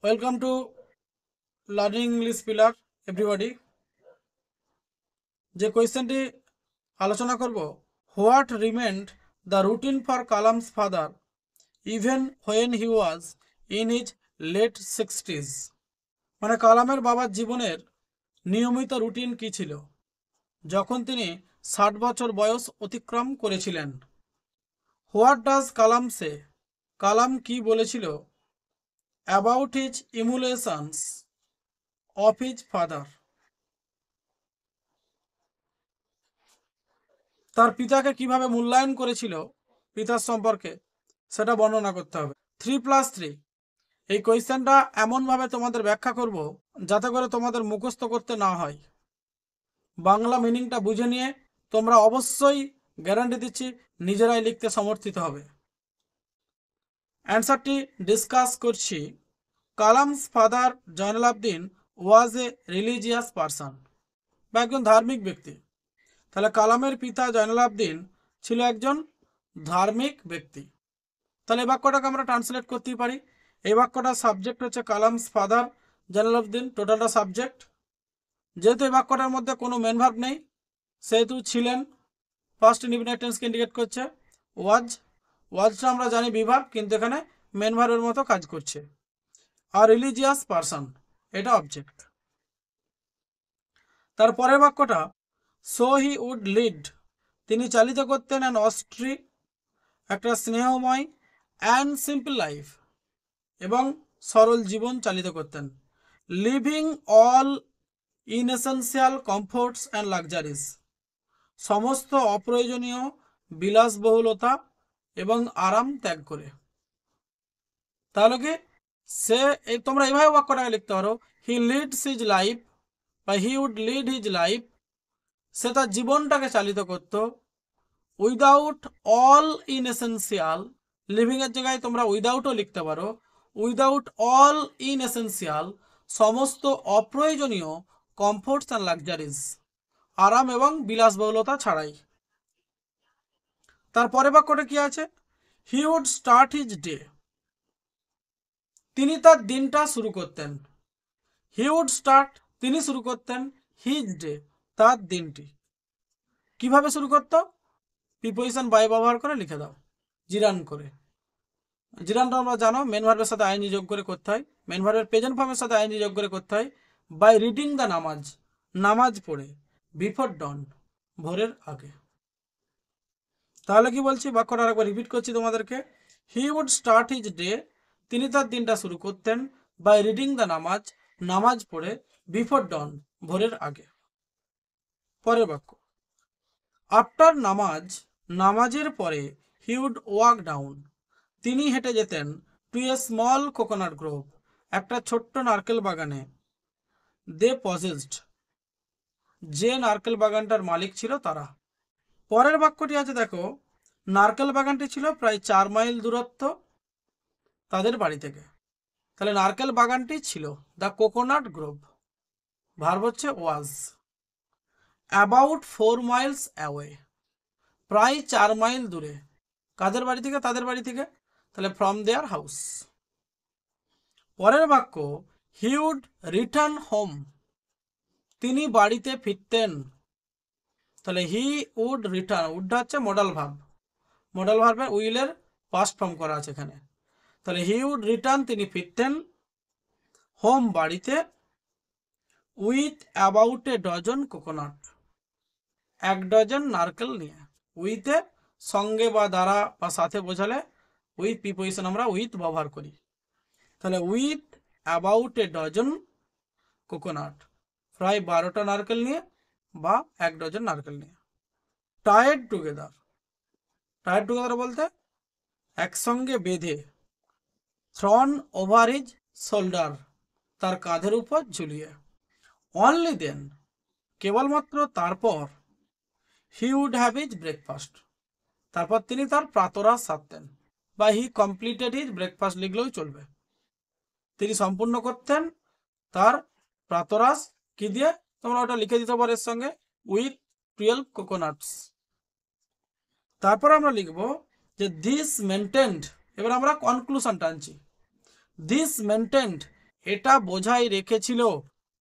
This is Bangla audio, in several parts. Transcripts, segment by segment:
Welcome to learning English pillar everybody. যে কোয়েশ্চেনটি আলোচনা করব, what reminded the routine for Kalam's father even when he was in his late 60s। মানে কালামের বাবার জীবনের নিয়মিত রুটিন কি ছিল যখন তিনি 60 বছর বয়স অতিক্রম করেছিলেন। হোয়াট ডাজ কালাম সে, কালাম কি বলেছিল about his emulations of his father, তার পিতাকে কিভাবে মূল্যায়ন করেছিল পিতার সম্পর্কে সেটা বর্ণনা করতে হবে। 3+3 এই কোয়েশ্চেনটা এমনভাবে তোমাদের ব্যাখ্যা করব যাতে করে তোমাদের মুখস্থ করতে না হয়। বাংলা মিনিংটা বুঝে নিয়ে তোমরা অবশ্যই গ্যারান্টি দিচ্ছি নিজেরাই লিখতে সমর্থিত হবে। অ্যান্সারটি ডিসকাস করছি। Kalam's father Jainul Abdin was a religious person, বা একজন ধার্মিক ব্যক্তি। তাহলে কালামের পিতা জয়নুল আবদিন ছিল একজন ধার্মিক ব্যক্তি। তাহলে এই বাক্যটাকে আমরা ট্রান্সলেট করতেই পারি। এই বাক্যটা সাবজেক্ট হচ্ছে কালামস ফাদার জয়নুল আবদিন, টোটালটা সাবজেক্ট। যেহেতু এই বাক্যটার মধ্যে কোনো মেন ভার্ব নেই সেহেতু ছিলেন ফার্স্ট ইনডিফিনিট টেন্সকে ইন্ডিকেট করছে। ওয়াজটা আমরা জানি বিভার্ব, কিন্তু এখানে মেন ভার্বের মতো কাজ করছে। আর রিলিজিয়াস পারসন এটা অবজেক্ট। তারপরের বাক্যটা সো হি উড লিড, তিনি চালিত করতেন অ্যান অস্ট্রি, একটা স্নেহময় অ্যান্ড সিম্পল লাইফ, এবং সরল জীবন চালিত করতেন। Living all inessential comforts and luxuries, সমস্ত অপ্রয়োজনীয় বিলাসবহুলতা এবং আরাম ত্যাগ করে। তাহলে কি সে, তোমরা এইভাবে বাক্যটাকে লিখতে পারো, হি লিডস হিজ লাইফ বা he would lead his life, সে তার জীবনটাকে চালিত করত উইদাউট অল ইনএসেন্সিয়াল, লিভিং এর জায়গায় তোমরা উইদাউটও লিখতে পারো, উইদাউট অল ইনএসেন্সিয়াল, সমস্ত অপ্রয়োজনীয় কমফোর্টস অ্যান্ড লাক্সারিজ, আরাম এবং বিলাসবহুলতা ছাড়াই। তারপরে বাক্যটা কি আছে, he would start his day, তিনি তার দিনটা শুরু করতেন। হি উড স্টার্ট, তিনি শুরু করতেন, হিজ ডে, তার দিনটি। কিভাবে শুরু করতো? প্রিপোজিশন বাই ব্যবহার করে লিখে দাও, জিরান করে। জিরানটা আমরা জানো মেন ভার্বের সাথে আইএনজি যোগ করে করতে হয়, মেন ভার্বের প্রেজেন্ট ফর্মের সাথে আইএনজি যোগ করে করতে হয়। বাই রিডিং দ্য নামাজ, নামাজ পড়ে, বিফোর ডন, ভোরের আগে। তাহলে কি বলছি, বাক্যটা আরেকবার রিপিট করছি তোমাদেরকে। He would start his day, তিনি তার দিনটা শুরু করতেন, বাই রিডিং দ্য নামাজ, নামাজ পড়ে, বিফোর ডন, ভোরের আগে। পরের বাক্য, আফটার নামাজ, নামাজের পরে, হি উড ওয়াক ডাউন, তিনি হেঁটে যেতেন, two a small coconut Grove, একটা ছোট্ট নারকেল বাগানে। দে পজেসড, যে নারকেল বাগানটার মালিক ছিল তারা। পরের বাক্যটি আছে দেখো, নারকেল বাগানটি ছিল প্রায় 4 মাইল দূরত্ব তাদের বাড়ি থেকে। তাহলে নারকেল বাগানটি ছিল, দ্য কোকোনাট গ্রোভ, ভার্ব হচ্ছে ওয়াজ। অ্যাবাউট 4 মাইলস অ্যাওয়ে, প্রায় 4 মাইল দূরে, কাদের বাড়ি থেকে? তাদের বাড়ি থেকে। তাহলে ফ্রম দেয়ার হাউস। পরের বাক্য, হি উড রিটার্ন হোম, তিনি বাড়িতে ফিরতেন। তাহলে হি উড রিটার্ন, উডটা হচ্ছে মডাল ভার্ব, মডাল ভার্বের উইলের পাস্ট ফর্ম করা আছে এখানে। তাহলে হি উড রিটার্ন, তিনি ফিরতেন, হোম বাড়িতে, with about a dozen coconut, 1 dozen নারকেল নিয়ে। উইথে সঙ্গে বা দ্বারা বা সাথে বোঝালে উইথ প্রিপোজিশন আমরা উইথ ব্যবহার করি। তাহলে with about a dozen coconut, প্রায় 12টা নারকেল নিয়ে বা 1 ডজন নারকেল নিয়ে। টায়েড টুগেদার, টায়েড টুগেদার বলতে একসঙ্গে বেঁধে। থ্রন ওভার হিজ শোল্ডার, তার কাঁধের উপর ঝুলিয়ে। অনলি দেন, কেবলমাত্র তারপর। He would have his breakfast, তারপর তিনি তার প্রাতরাশ সারতেন, বা হি কমপ্লিটেড হিজ ব্রেকফাস্ট লিখলেও চলবে। তিনি সম্পূর্ণ করতেন তার প্রাতরাশ কি দিয়ে? তোমরা ওটা লিখে দিতে পারো এর সঙ্গে, উইথ 12 কোকোনাটস। তারপর আমরা লিখব যে দিস মেনটেন্ড, এবার আমরা কনক্লুশন টানছি। দিস মেনটেন্ড এটা বোঝাই রেখেছিল।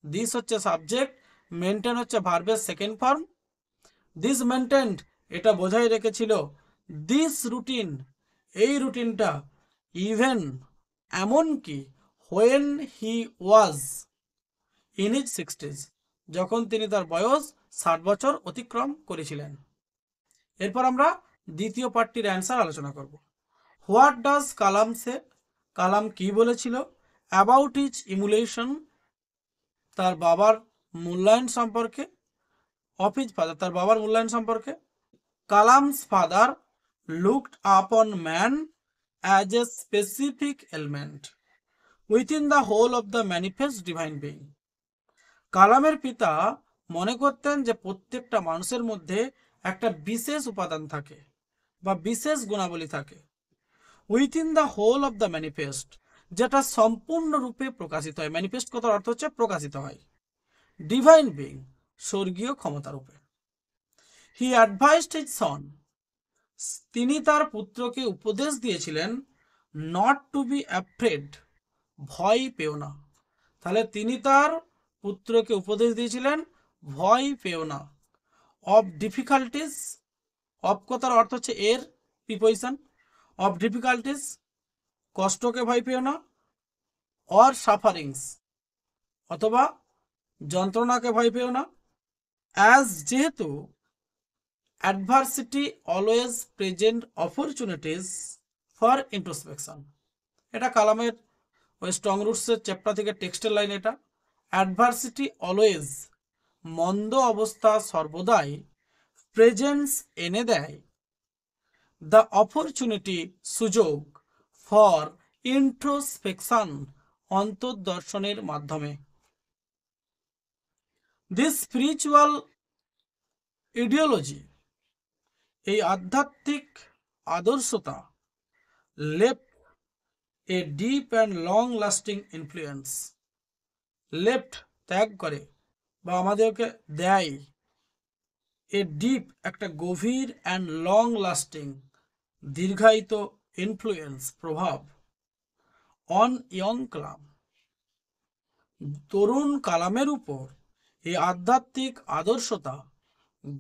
দিস হচ্ছে সাবজেক্ট, মেনটেন হচ্ছে ভার্বের সেকেন্ড ফর্ম। দিস মেনটেন্ড এটা বোঝাই রেখেছিল। দিস রুটিন এই রুটিনটা, ইভেন এমনকি, when he was in his 60s যখন তিনি তার বয়স 60 বছর অতিক্রম করেছিলেন। এরপর আমরা দ্বিতীয় পার্টটির অ্যান্সার আলোচনা করব। হোয়াট ডাজ কালাম সে, কালাম কি বলেছিল? অ্যাবাউট হিজ ইমুলেশন তার বাবার মূল্যায়ন সম্পর্কে। অফ হিজ ফাদার তার বাবার মূল্যায়ন সম্পর্কে। Kalam's father looked upon man as a specific element within the whole of the manifest divine being. কালামের পিতা মনে করতেন যে প্রত্যেকটা মানুষের মধ্যে একটা বিশেষ উপাদান থাকে বা বিশেষ গুণাবলী থাকে। Within the whole of the manifest যেটা সম্পূর্ণরূপে প্রকাশিত হয়। ম্যানিফেস্ট কথার অর্থ হচ্ছে প্রকাশিত হয়। ডিভাইন বিং স্বর্গীয় ক্ষমতারূপে। হি অ্যাডভাইসড হিজ সন তিনি তার পুত্রকে উপদেশ দিয়েছিলেন নট টু বি অ্যাফ্রেড ভয় পেও না। তাহলে তিনি তার পুত্রকে উপদেশ দিয়েছিলেন ভয় পেও না। অফ ডিফিকাল্টিস, অফ কথার অর্থ হচ্ছে এর প্রিপোজিশন। অফ ডিফিকাল্টিস কষ্টকে ভয় পেও না। অর সাফারিংস অথবা যন্ত্রণাকে ভয় পেও না। অ্যাজ যেহেতু adversity always present opportunities for introspection. এটা কালামের ওই স্ট্রং রুটসের চ্যাপ্টার থেকে টেক্সটের লাইন। এটা অ্যাডভার্সিটি অলওয়েজ মন্দ অবস্থা সর্বদাই প্রেজেন্স এনে দেয় দ্য অপরচুনিটি সুযোগ ফর ইন্ট্রোস্পেকশন অন্তর্দর্শনের মাধ্যমে। দিস স্পিরিচুয়াল ইডিওলজি এই আধ্যাত্মিক আদর্শতা left a deep and long lasting influence. Left ত্যাগ করে বা আমাদেরকে দেয় এ ডিপ একটা গভীর অ্যান্ড লং লাস্টিং দীর্ঘায়িত ইনফ্লুয়েন্স প্রভাব অন ইয়ং কালাম তরুণ কালামের উপর এই আধ্যাত্মিক আদর্শতা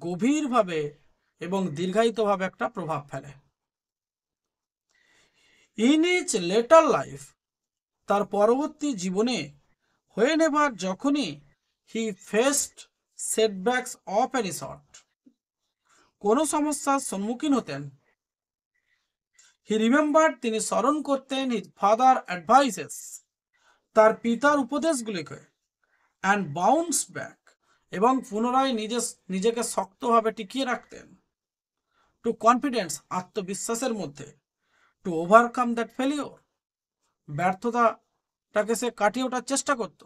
গভীরভাবে এবং দীর্ঘায়িতভাবে একটা প্রভাব ফেলে। ইন ইজ লেটার লাইফ তার পরবর্তী জীবনে হোয়েন এভার যখনই he faced setbacks of any sort কোনো সমস্যার সম্মুখীন হতেন, হি রিমেম্বার তিনি স্মরণ করতেন হিজ ফাদার অ্যাডভাইসেস তার পিতার উপদেশগুলিকে অ্যান্ড বাউন্স ব্যাক এবং পুনরায় নিজেকে শক্তভাবে টিকিয়ে রাখতেন। টু কনফিডেন্স আত্মবিশ্বাসের মধ্যে। টু ওভারকাম দ্যাট ফেলিওর ব্যর্থতাটাকে সে কাটিয়ে ওঠার চেষ্টা করত।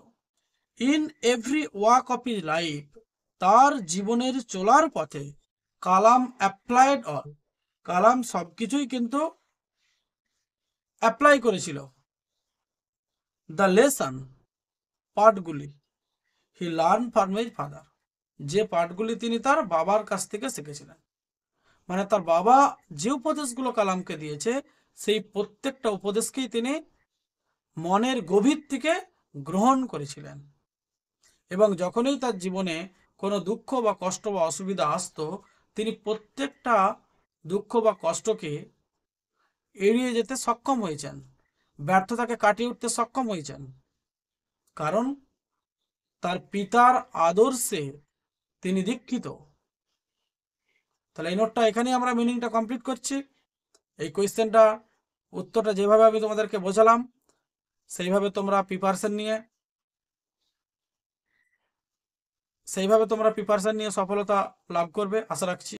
In every walk of his life তার জীবনের চলার পথে কালাম অ্যাপ্লাইড অল কালাম সবকিছুই কিন্তু অ্যাপ্লাই করেছিল। দ্য লেসন পাঠগুলি he learn from his father যে পাঠগুলি তিনি তার বাবার কাছ থেকে শিখেছিলেন। মানে তার বাবা যে উপদেশগুলো কালামকে দিয়েছে সেই প্রত্যেকটা উপদেশকেই তিনি মনের গভীর থেকে গ্রহণ করেছিলেন। এবং যখনই তার জীবনে কোনো দুঃখ বা কষ্ট বা অসুবিধা আসতো তিনি প্রত্যেকটা দুঃখ বা কষ্টকে এড়িয়ে যেতে সক্ষম হয়েছেন, ব্যর্থতাকে কাটিয়ে উঠতে সক্ষম হয়েছেন, কারণ তার পিতার আদর্শে তিনি দীক্ষিত। তাহলে এই নোটটা এখানেই আমরা মিনিংটা কমপ্লিট করছি। এই কোয়েশ্চেনটা উত্তরটা যেভাবে আমি তোমাদেরকে বোঝালাম সেইভাবে তোমরা প্রিপারেশন নিয়ে সফলতা লাভ করবে আশা রাখছি।